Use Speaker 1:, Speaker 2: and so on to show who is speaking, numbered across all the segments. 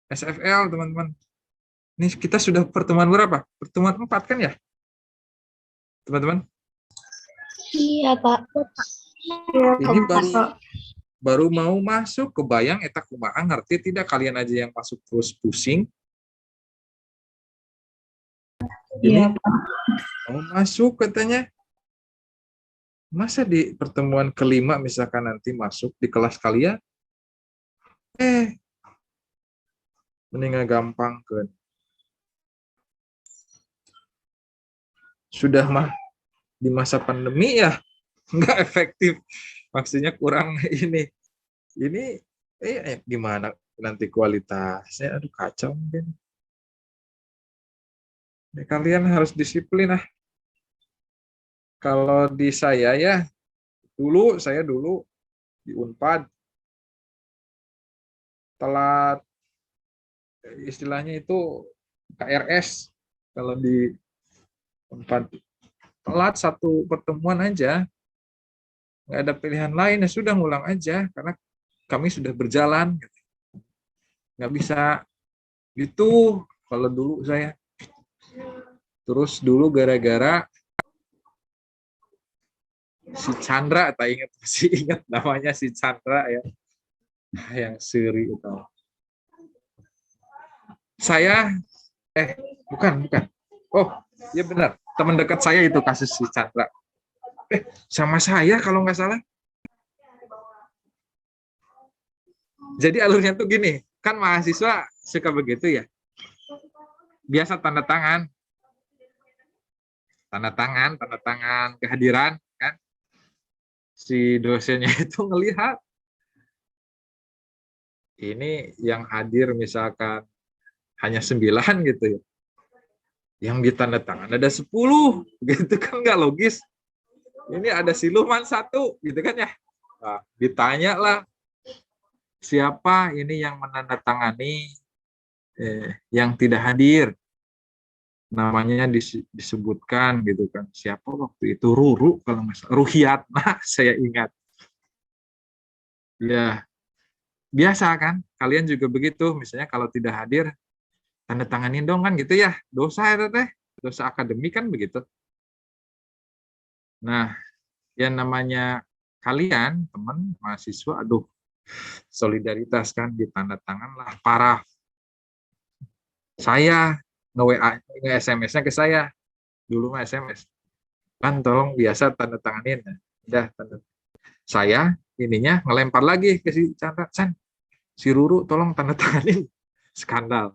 Speaker 1: SFL, teman-teman. Ini kita sudah pertemuan berapa? Pertemuan 4 kan ya, teman-teman?
Speaker 2: Iya, Pak.
Speaker 1: Ini baru mau masuk, kebayang eta kumaha, ngerti tidak kalian aja yang masuk terus pusing. Ini mau masuk katanya. Masa di pertemuan kelima misalkan nanti masuk di kelas kalian, mendingan gampang kan. Sudah mah di masa pandemi ya, nggak efektif. Maksudnya kurang ini gimana nanti kualitasnya, aduh kacau mungkin. Kalian harus disiplin lah. Kalau di saya ya, saya dulu di Unpad telat, istilahnya itu KRS. Kalau di Unpad telat satu pertemuan aja, nggak ada pilihan lain, ya sudah ngulang aja karena kami sudah berjalan, nggak bisa gitu. Kalau dulu saya terus dulu gara-gara si Chandra, tak masih ingat namanya si Chandra ya, yang seri itu. Saya bukan. Oh, iya benar. Teman dekat saya itu kasus si Chandra. Sama saya kalau nggak salah. Jadi alurnya tuh gini, kan mahasiswa suka begitu ya. Biasa tanda tangan kehadiran kan. Si dosennya itu ngelihat ini yang hadir misalkan hanya 9 gitu ya. Yang ditandatangan ada 10 gitu kan, nggak logis. Ini ada siluman 1 gitu kan ya. Nah, ditanya lah siapa ini yang menandatangani yang tidak hadir, namanya disebutkan gitu kan. Siapa waktu itu, Ruru kalau nggak salah, Ruhiat. Nah, saya ingat. Ya, biasa kan? Kalian juga begitu, misalnya kalau tidak hadir tanda tanganin dong kan gitu ya. Dosa itu teh, dosa akademik kan begitu. Nah, yang namanya kalian teman mahasiswa, aduh, solidaritas kan, ditanda tangan lah parah. Saya nge-WA, nge-SMS-nya ke saya. Dulu mah SMS. Kan tolong biasa tanda tanganin. Udah, saya ininya ngelempar lagi ke si Chandra. Si Ruru tolong tanda tanganin. Skandal.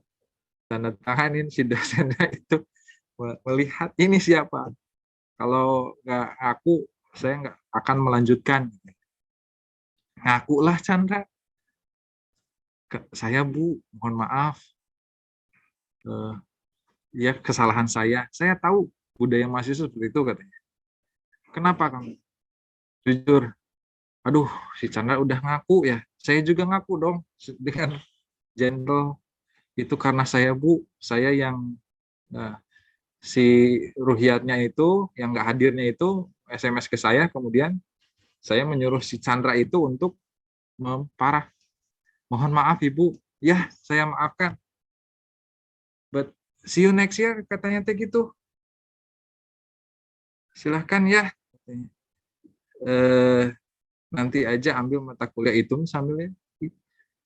Speaker 1: Tanda tanganin si dosennya itu melihat ini siapa. Kalau nggak aku, saya nggak akan melanjutkan. Ngakulah Chandra. Saya Bu, mohon maaf. Ya kesalahan saya. Saya tahu budaya mahasiswa seperti itu katanya. Kenapa kamu? Jujur. Aduh, si Chandra udah ngaku ya. Saya juga ngaku dong dengan gentle. Itu karena saya Bu, saya yang si Ruhiatnya itu, yang nggak hadirnya itu SMS ke saya, kemudian saya menyuruh si Chandra itu untuk memparah. Mohon maaf Ibu, ya saya maafkan. But see you next year, katanya teh gitu. Silahkan ya. Nanti aja ambil mata kuliah itu sambil ya.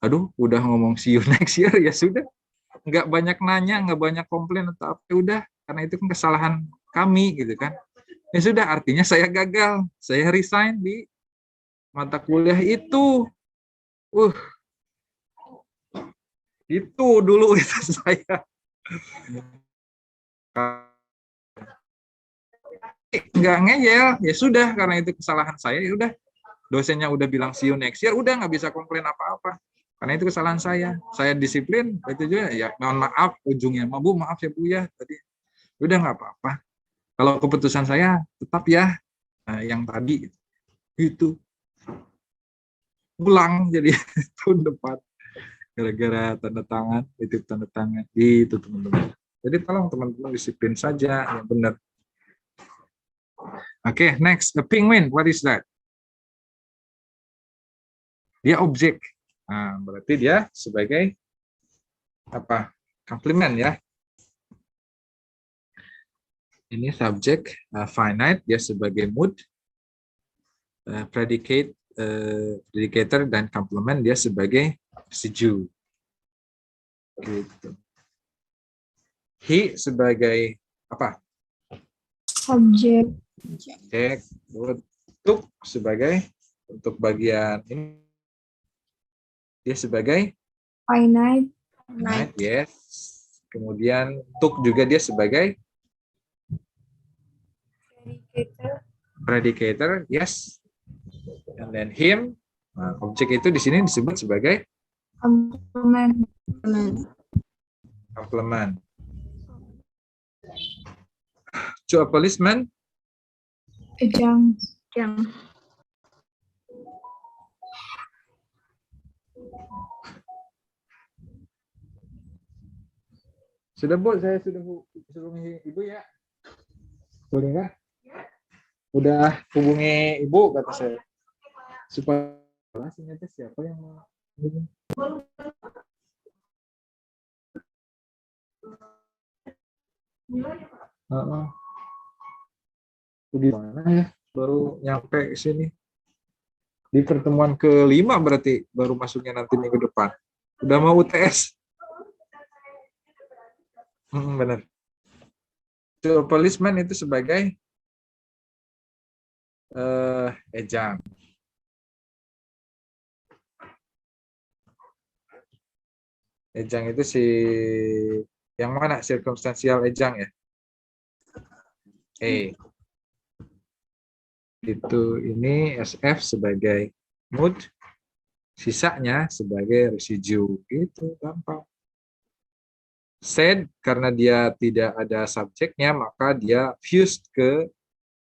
Speaker 1: Aduh, udah ngomong see you next year, ya sudah. Nggak banyak nanya, nggak banyak komplain atau apa, udah. Karena itu kan kesalahan kami gitu kan. Ya sudah, artinya saya gagal. Saya resign di mata kuliah itu. Itu dulu itu saya. Nggak ngeyel, ya sudah, karena itu kesalahan saya, ya udah. Dosennya udah bilang see you next year, udah nggak bisa komplain apa-apa. Karena itu kesalahan saya disiplin, itu juga ya mohon maaf ujungnya, Bu maaf ya Bu ya, tadi udah nggak apa-apa. Kalau keputusan saya tetap ya yang tadi itu ulang jadi tahun depan gara-gara tanda tangan, itu tanda tangan itu teman-teman. Jadi tolong teman-teman disiplin saja yang benar. Oke, next, a penguin, what is that? Dia objek. Nah, berarti dia sebagai apa? Komplement ya. Ini subjek finite dia sebagai mood, predicate predicator dan complement dia sebagai residue. Gitu. He sebagai apa?
Speaker 2: Subjek.
Speaker 1: Cek. Tuk sebagai untuk bagian ini dia sebagai
Speaker 2: Finite.
Speaker 1: finite, yes. Kemudian tuk juga dia sebagai predicator, yes. And then him, nah, objek itu di sini disebut sebagai
Speaker 2: Complement.
Speaker 1: complement. To a policeman,
Speaker 2: Ejang.
Speaker 1: sudah Bu, saya sudah hubungi Ibu ya. Boleh nggak? Udah hubungi Ibu kata saya. Supaya ternyata siapa yang mau hubungi. Gimana ya? Baru nyampe ke sini. Di pertemuan kelima berarti baru masuknya nanti minggu depan. Udah mau UTS. Benar. To policeman itu sebagai ejang. Ejang itu si yang mana? Circumstantial ejang ya? Itu ini SF sebagai mood, sisanya sebagai residue. Itu gampang. Said karena dia tidak ada subjeknya maka dia fused ke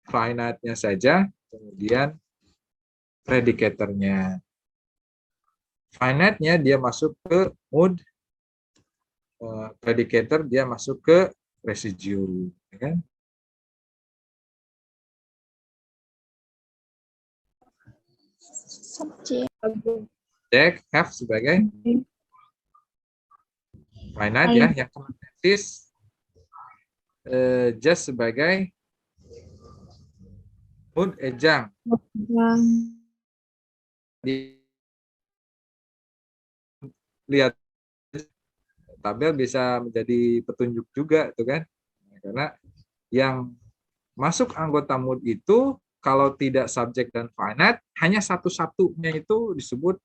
Speaker 1: finite-nya saja, kemudian predicator-nya. Finite-nya dia masuk ke mood, predicator dia masuk ke residue, ya kan?
Speaker 2: Subjek.
Speaker 1: Jack have sebagai finite ya, yang konteksis just sebagai mood ejang. Lihat tabel bisa menjadi petunjuk juga tuh kan, karena yang masuk anggota mood itu kalau tidak subjek dan finite hanya satu-satunya itu disebut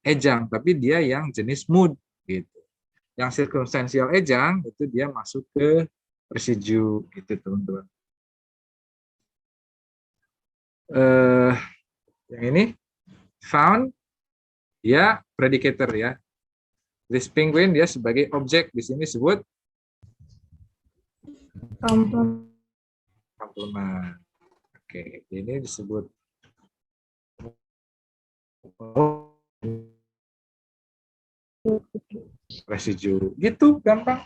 Speaker 1: ejang, tapi dia yang jenis mood gitu. Yang circumstantial ejang itu dia masuk ke residue gitu teman-teman. Yang ini found dia predicator ya. This penguin dia sebagai objek di sini disebut complement. Oke, ini disebut residue. Gitu gampang.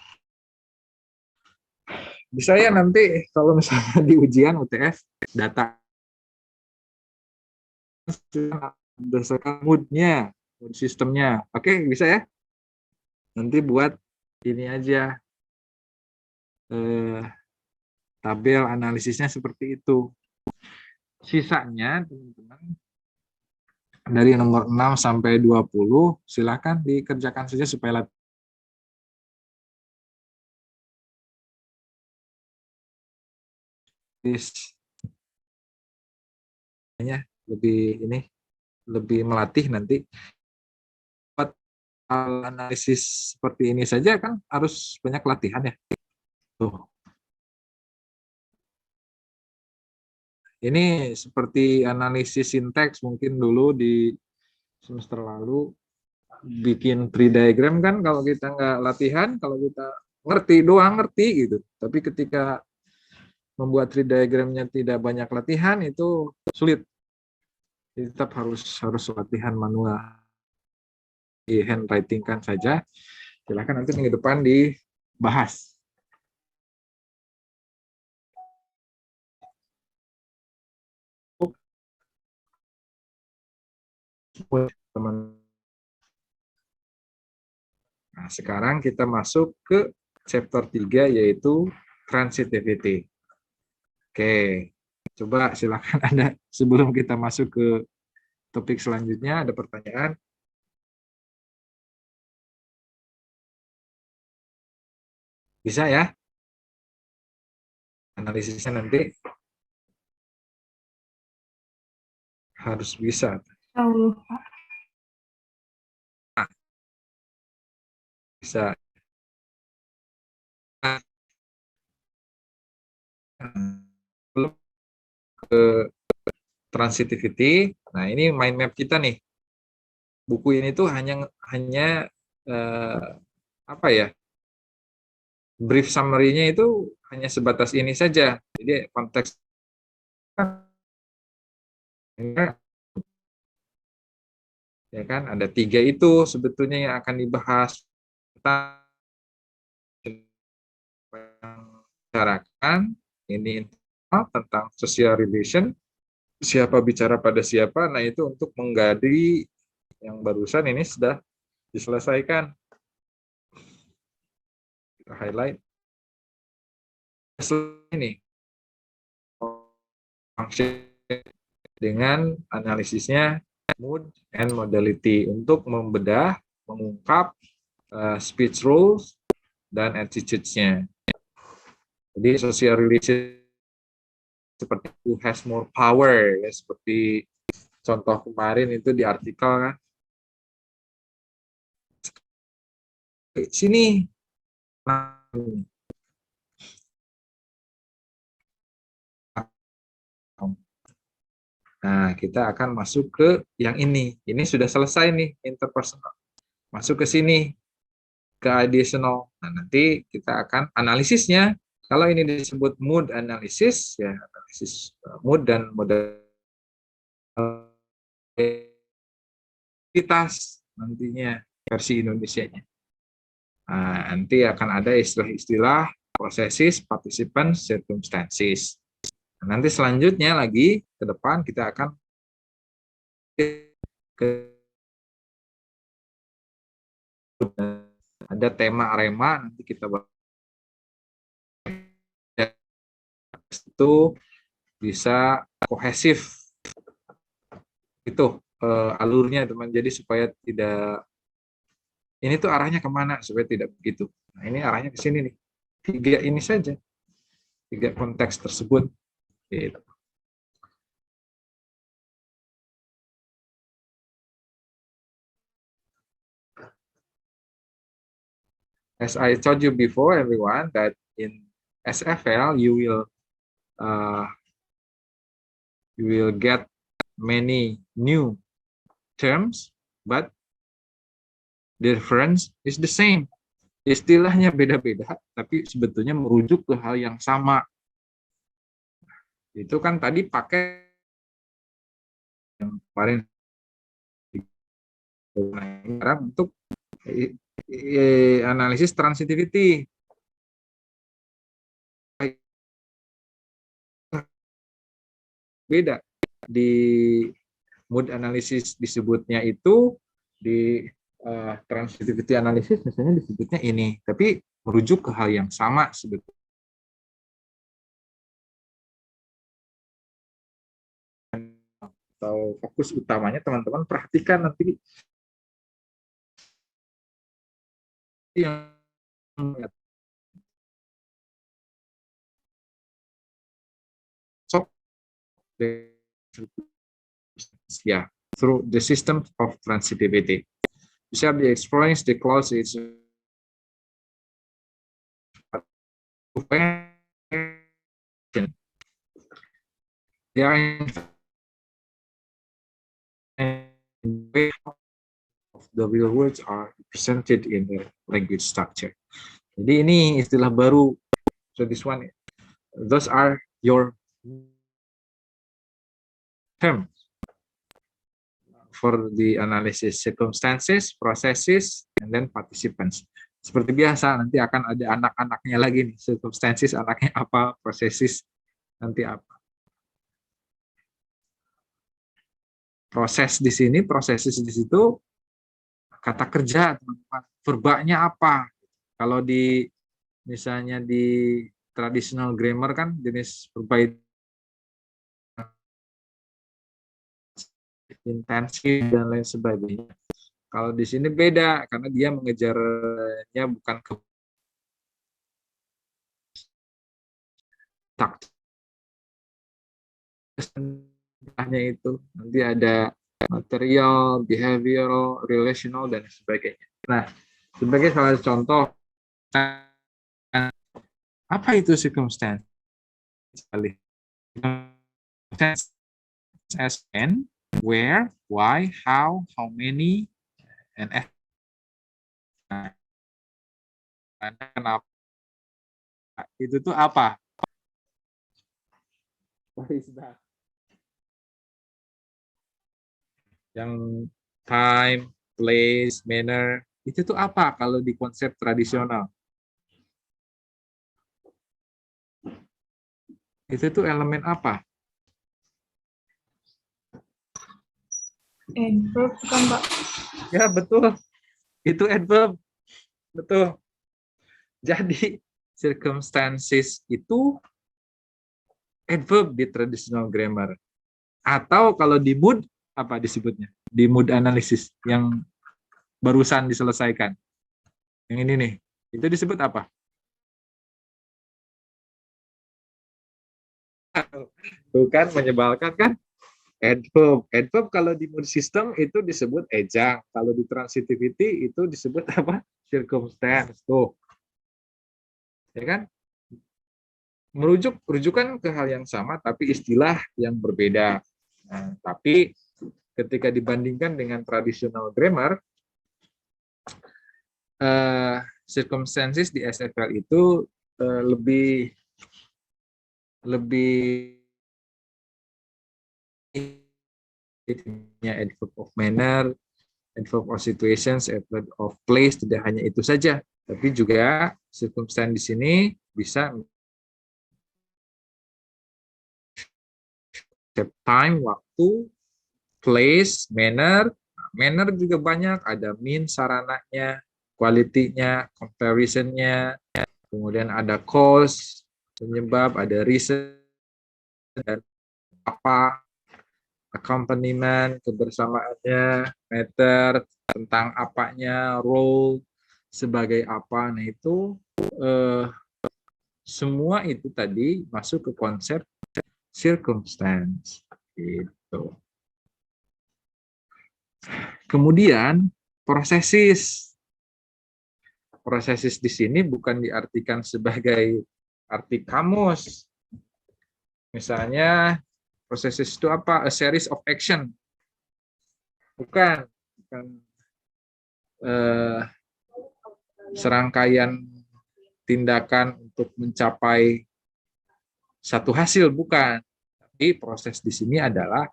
Speaker 1: Bisa ya nanti kalau misalnya di ujian UTS data berdasarkan mood-nya, mood sistemnya. Oke, bisa ya? Nanti buat ini aja tabel analisisnya seperti itu. Sisanya teman-teman dari nomor 6 sampai 20 silakan dikerjakan saja supaya lebih melatih nanti. Buat analisis seperti ini saja kan harus banyak latihan ya. Tuh. Ini seperti analisis sinteks mungkin dulu di semester lalu bikin tree diagram kan kalau kita nggak latihan, kalau kita ngerti doang ngerti gitu. Tapi ketika membuat tree diagramnya tidak banyak latihan itu sulit. Jadi tetap harus latihan manual. Di handwriting kan saja. Silakan nanti minggu depan dibahas. Teman Nah, sekarang kita masuk ke chapter 3 yaitu transitivity. Oke, coba silakan Anda sebelum kita masuk ke topik selanjutnya ada pertanyaan? Bisa ya? Analisisnya nanti harus bisa.
Speaker 2: Tahu.
Speaker 1: Bisa. Belum ke transitivity. Nah, ini mind map kita nih. Buku ini tuh hanya apa ya? Brief summary-nya itu hanya sebatas ini saja. Jadi konteks ya kan ada 3 itu sebetulnya yang akan dibahas tentang bicarakan ini tentang social relation, siapa bicara pada siapa. Nah, itu untuk menggali yang barusan ini sudah diselesaikan. Kita highlight ini function dengan analisisnya mood and modality untuk membedah, mengungkap speech rules dan attitudes-nya. Jadi social relation seperti who has more power ya, seperti contoh kemarin itu di artikel kan. Sini. Nah, kita akan masuk ke yang ini. Ini sudah selesai nih interpersonal. Masuk ke sini ke additional. Nah, nanti kita akan analisisnya. Kalau ini disebut mood analysis, ya analisis mood dan modalitas nantinya versi Indonesianya. Nah, nanti akan ada istilah-istilah processes, participants, circumstances. Nah, nanti selanjutnya lagi ke depan kita akan ke ada tema arema nanti kita bahas itu bisa kohesif itu alurnya teman, jadi supaya tidak ini tuh arahnya kemana supaya tidak begitu. Nah, ini arahnya ke sini nih, 3 ini saja, 3 konteks tersebut gitu. As I told you before, everyone, that in SFL uh, you will get many new terms, but the difference is the same. Istilahnya beda-beda, tapi sebetulnya merujuk ke hal yang sama. Itu kan tadi pakai yang kemarin untuk analisis transitivity. Beda. Di mood analysis disebutnya itu, di transitivity analysis misalnya disebutnya ini, tapi merujuk ke hal yang sama sebetulnya. Atau fokus utamanya teman-teman perhatikan nanti yang so yeah, through the system of transitivity. You shall be exploring the clauses they are of the real words are presented in the language structure. Jadi ini istilah baru. So this one, those are your terms for the analysis: circumstances, processes, and then participants. Seperti biasa, nanti akan ada anak-anaknya lagi nih. Circumstances anaknya apa, processes nanti apa. Proses di sini, processes di situ, kata kerja, teman-teman. verbanya apa. Kalau di misalnya di traditional grammar kan jenis verba itu intensif dan lain sebagainya. Kalau di sini beda karena dia mengejarnya bukan ke hanya itu, nanti ada material, behavioral, relational dan sebagainya. Nah, sebagai salah satu contoh, apa itu circumstance? As when, where, why, how many, and kenapa. Itu tuh apa? What is that? Yang time, place, manner, itu tuh apa kalau di konsep tradisional? Itu tuh elemen apa?
Speaker 2: Adverb kan Pak?
Speaker 1: Ya betul, itu adverb, betul. Jadi circumstances itu adverb di traditional grammar. Atau kalau di mood, apa disebutnya? Di mood analysis yang barusan diselesaikan. Yang ini nih, itu disebut apa? Bukan menyebalkan kan? Adverb. Adverb kalau di mood system itu disebut ejang. Kalau di transitivity itu disebut apa? Circumstance. Tuh. Ya kan? Rujukan ke hal yang sama tapi istilah yang berbeda. Nah, tapi ketika dibandingkan dengan traditional grammar, circumstances di SFL itu lebih adverb of manner, adverb of situations, adverb of place, tidak hanya itu saja, tapi juga circumstance di sini bisa time, waktu, place, manner. Manner juga banyak, ada mean, sarananya, quality-nya, comparison-nya, kemudian ada cause, penyebab, ada reason, dan apa, accompaniment, kebersamaannya, matter, tentang apanya, role, sebagai apa. Nah itu semua itu tadi masuk ke konsep circumstance. Gitu. Kemudian prosesis. Prosesis di sini bukan diartikan sebagai arti kamus. Misalnya prosesis itu apa? A series of action. Bukan serangkaian tindakan untuk mencapai satu hasil, bukan. Tapi proses di sini adalah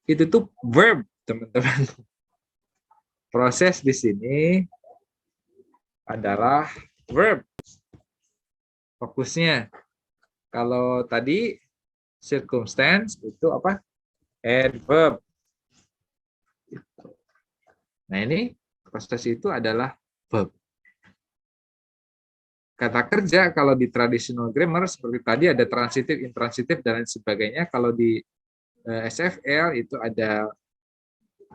Speaker 1: itu tuh verb, teman-teman. Proses di sini adalah verb. Fokusnya. Kalau tadi circumstance itu apa? Adverb. Nah ini proses itu adalah verb. Kata kerja kalau di traditional grammar seperti tadi ada transitif, intransitif dan lain sebagainya. Kalau di SFL itu ada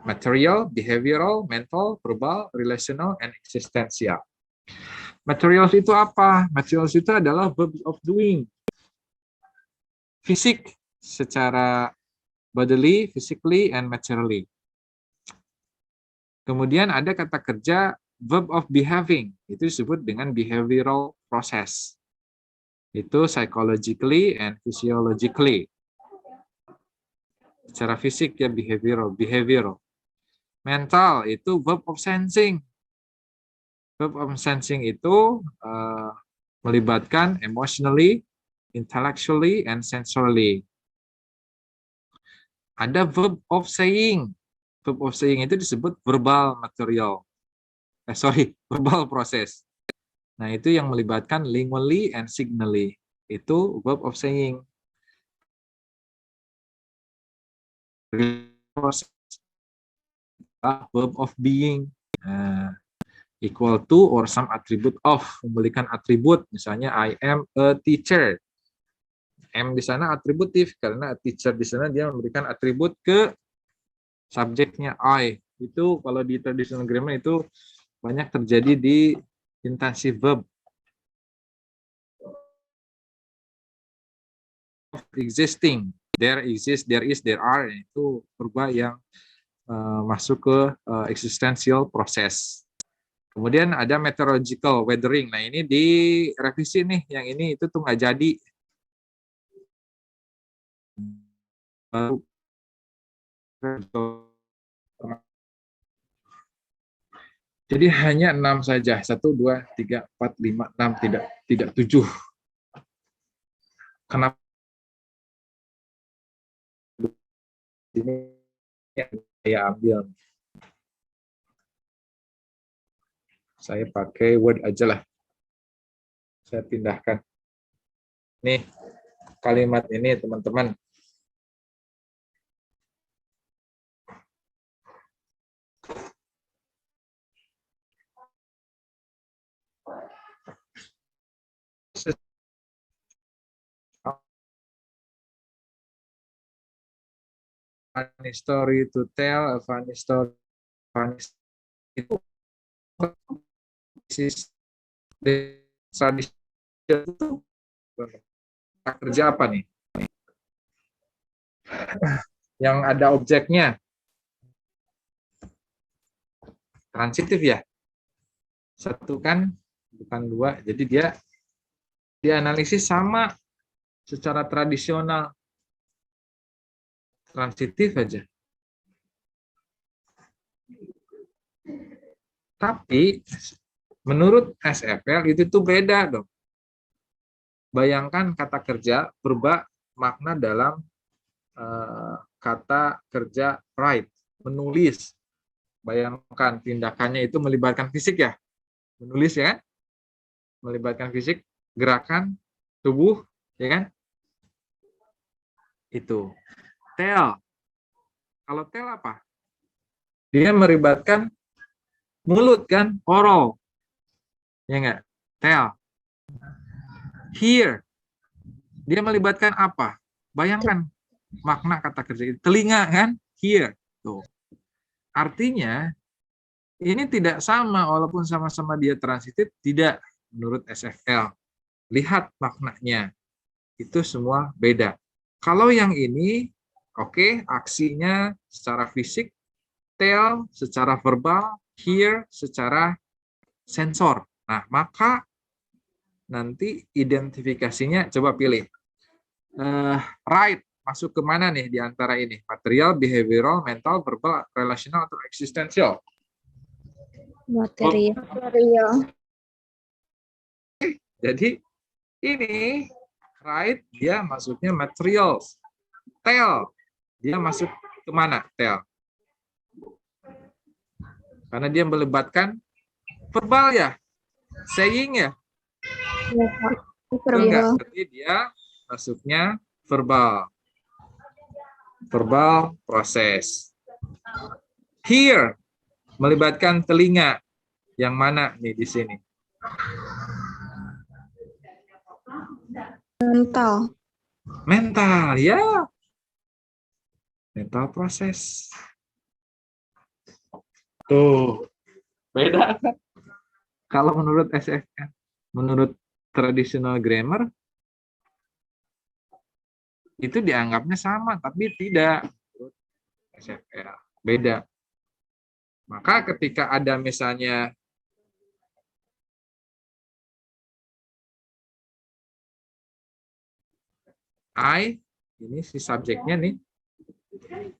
Speaker 1: material, behavioral, mental, verbal, relational, and existential. Materials itu apa? Materials itu adalah verbs of doing. Fisik secara bodily, physically, and materially. Kemudian ada kata kerja verb of behaving. Itu disebut dengan behavioral process. Itu psychologically and physiologically. Secara fisik ya behavioral. Mental itu verb of sensing. Verb of sensing itu melibatkan emotionally, intellectually, and sensorily. Ada verb of saying. Verb of saying itu disebut verbal material. Verbal process. Nah, itu yang melibatkan lingually and signally. Itu verb of saying. Process verb of being. Nah, equal to or some attribute of, memberikan atribut, misalnya I am a teacher. M di sana atributif karena teacher di sana dia memberikan atribut ke subjeknya I. Itu kalau di traditional grammar itu banyak terjadi di intensive verb. Existing, there exist, there is, there are, itu verba yang masuk ke existential process. Kemudian ada meteorological weathering. Nah ini di revisi nih, yang ini itu tuh nggak jadi. Jadi hanya 6 saja, 1, 2, 3, 4, 5, 6, tidak 7. Kenapa? Ini saya ambil. Saya pakai Word aja lah. Saya pindahkan. Nih, kalimat ini teman-teman. Funny story to tell, a funny story, itu tradisi itu kerja apa nih? Yang ada objeknya transitif ya, satu kan bukan dua, jadi dia dianalisis sama secara tradisional, transitif aja. Tapi menurut SFL itu tuh beda dong. Bayangkan kata kerja berubah makna dalam kata kerja write, menulis. Bayangkan tindakannya itu melibatkan fisik ya, menulis ya kan, melibatkan fisik, gerakan tubuh ya kan. Itu tell. Kalau tell apa? Dia melibatkan mulut kan, oral ya enggak. Tell. Hear, dia melibatkan apa? Bayangkan makna kata kerja itu, telinga kan, hear. Tuh. Artinya ini tidak sama, walaupun sama-sama dia transitif, tidak menurut SFL. Lihat maknanya, itu semua beda. Kalau yang ini, oke, aksinya secara fisik, tell secara verbal, hear secara sensor. Nah, maka nanti identifikasinya coba pilih. Right, masuk ke mana nih di antara ini? Material, behavioral, mental, verbal, relational, atau eksistensial?
Speaker 2: Material.
Speaker 1: Jadi ini right, dia masuknya materials. Tell, dia masuk ke mana? Tell. Karena dia melibatkan verbal ya, saying ya.
Speaker 2: Verbal.
Speaker 1: Jadi dia masuknya verbal. Verbal proses. Hear, melibatkan telinga. Yang mana nih di sini?
Speaker 2: Mental.
Speaker 1: Mental, ya. Mental proses. Tuh, beda kan? Kalau menurut SFN, menurut traditional grammar, itu dianggapnya sama, tapi tidak. SFL, beda. Maka ketika ada misalnya I, ini si subjeknya nih,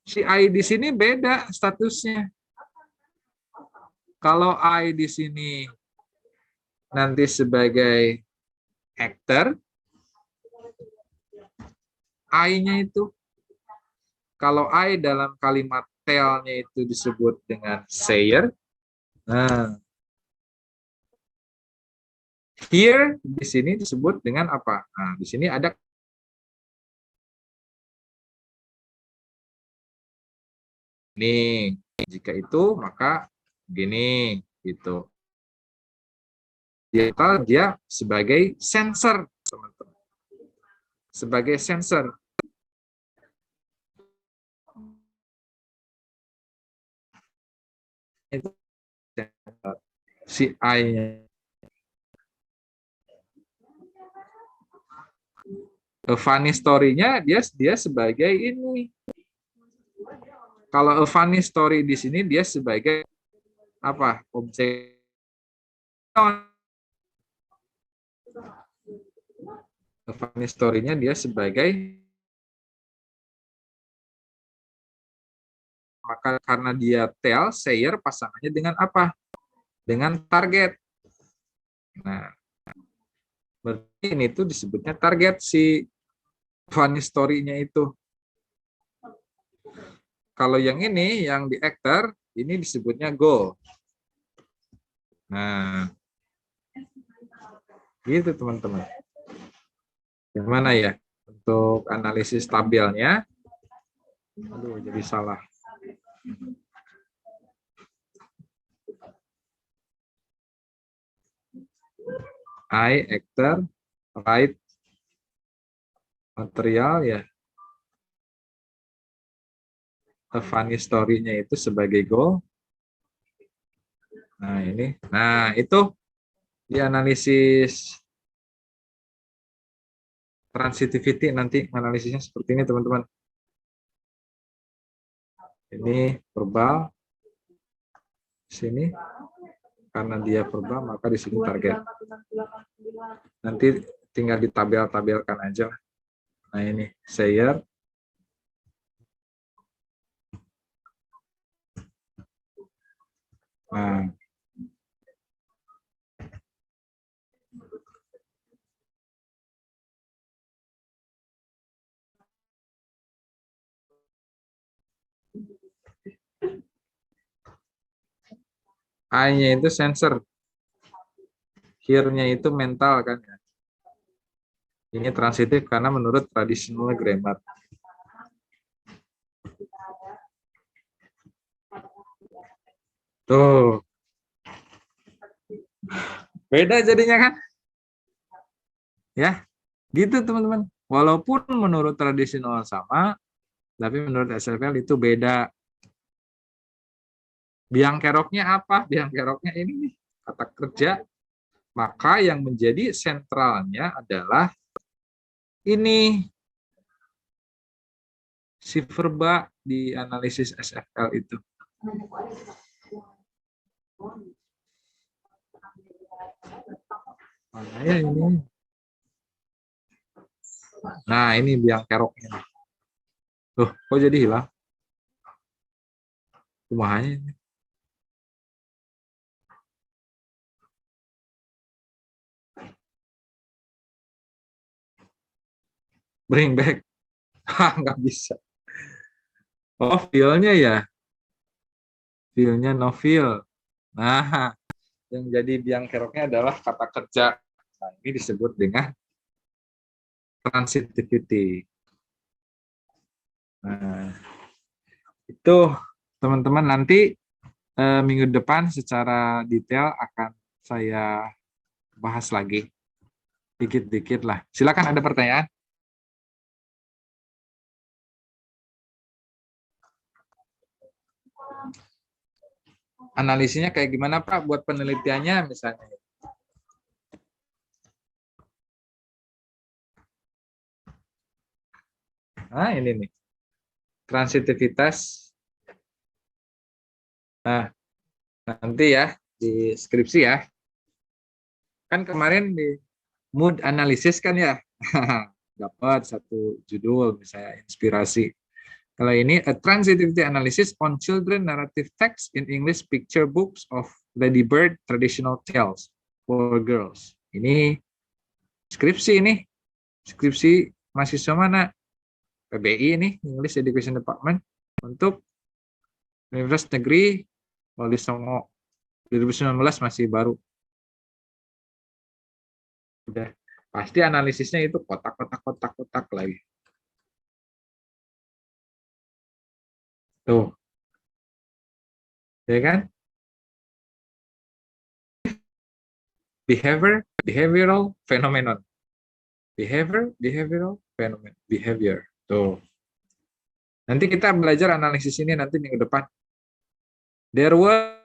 Speaker 1: si I di sini beda statusnya. Kalau I di sini nanti sebagai actor, I-nya itu, kalau I dalam kalimat tell-nya itu disebut dengan sayer, nah, here di sini disebut dengan apa? Nah, di sini ada ini. Jika itu maka gini gitu. dia sebagai sensor, teman-teman. Sebagai sensor. Itu si I-nya. Funny story-nya dia sebagai ini. Kalau a funny story di sini dia sebagai apa? Objek. A funny story-nya dia sebagai, maka karena dia tell, sayer pasangannya dengan apa? Dengan target. Nah, berarti ini tuh disebutnya target si funny story-nya itu. Kalau yang ini, yang di actor, ini disebutnya goal. Nah, gitu teman-teman. Gimana ya untuk analisis tabelnya? Aduh, jadi salah. I, actor, right, material ya. A funny story-nya itu sebagai goal. Nah, ini. Nah, itu dianalisis transitivity, nanti analisisnya seperti ini, teman-teman. Ini verbal. Sini karena dia verbal, maka di sini target. Nanti tinggal ditabel-tabelkan aja. Nah, ini sayer. Nah, I-nya itu sensor, here-nya itu mental kan ya. Ini transitif karena menurut traditional grammar. Tuh. Beda jadinya kan? Ya, gitu teman-teman. Walaupun menurut tradisional sama, tapi menurut SFL itu beda. Biang keroknya apa? Biang keroknya ini nih, kata kerja. Maka yang menjadi sentralnya adalah ini, si verba di analisis SFL itu. Mana ya ini? Nah, ini biang keroknya. Loh, kok jadi hilang? Kumahanya ini. Bring back. Nggak bisa. Oh, feel-nya ya. Feel-nya no feel. Nah, yang jadi biang keroknya adalah kata kerja. Nah, ini disebut dengan transitivity. Nah, itu teman-teman nanti minggu depan secara detail akan saya bahas lagi. Dikit-dikit lah. Silakan, ada pertanyaan? Analisisnya kayak gimana Pak buat penelitiannya misalnya? Nah, ini nih. Transitivitas. Nah, nanti ya di skripsi ya. Kan kemarin di mood analysis kan ya. Dapat satu judul misalnya inspirasi. Kalau ini a transitivity analysis on children narrative text in English picture books of Lady Bird traditional tales for girls. Ini skripsi ini. Skripsi mahasiswa mana? PBI ini, English Education Department, untuk Universitas Negeri Wali Songo 2019, masih baru. Udah pasti analisisnya itu kotak lagi. Tuh. Ya kan? behavioral phenomenon. Behavioral phenomenon. Behavior. Tuh. Nanti kita belajar analisis ini nanti minggu depan. There was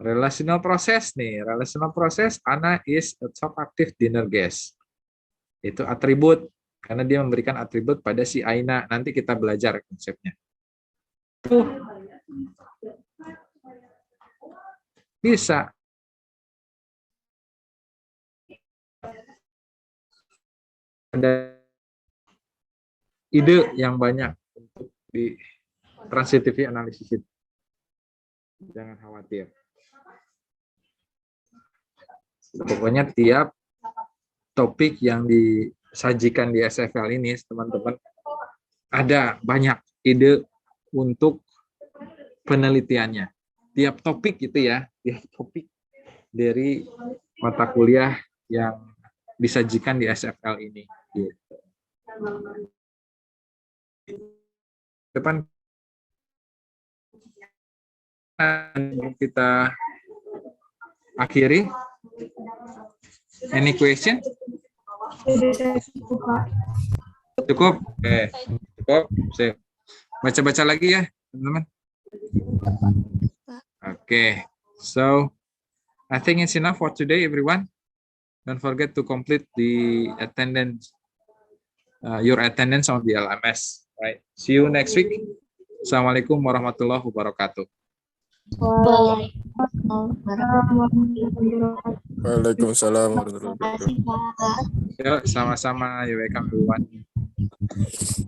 Speaker 1: relational process nih. Relational process, Anna is a top active dinner guest. Itu atribut karena dia memberikan atribut pada si Aina. Nanti kita belajar konsepnya. Tuh. Bisa. Ada ide yang banyak untuk di transitive analisis itu. Jangan khawatir. Pokoknya tiap topik yang disajikan di SFL ini, teman-teman, ada banyak ide untuk penelitiannya. Tiap topik itu ya, tiap topik dari mata kuliah yang disajikan di SFL ini. Gitu. Depan kita akhiri. Any question? Cukup? Cukup. Baca-baca lagi ya, teman-teman. Okay. So, I think it's enough for today, everyone. Don't forget to complete the attendance, your attendance on the LMS. Right. See you next week. Assalamualaikum warahmatullahi wabarakatuh.
Speaker 3: Waalaikumsalam warahmatullahi wabarakatuh.
Speaker 1: Yuk, sama-sama. You're welcome, everyone.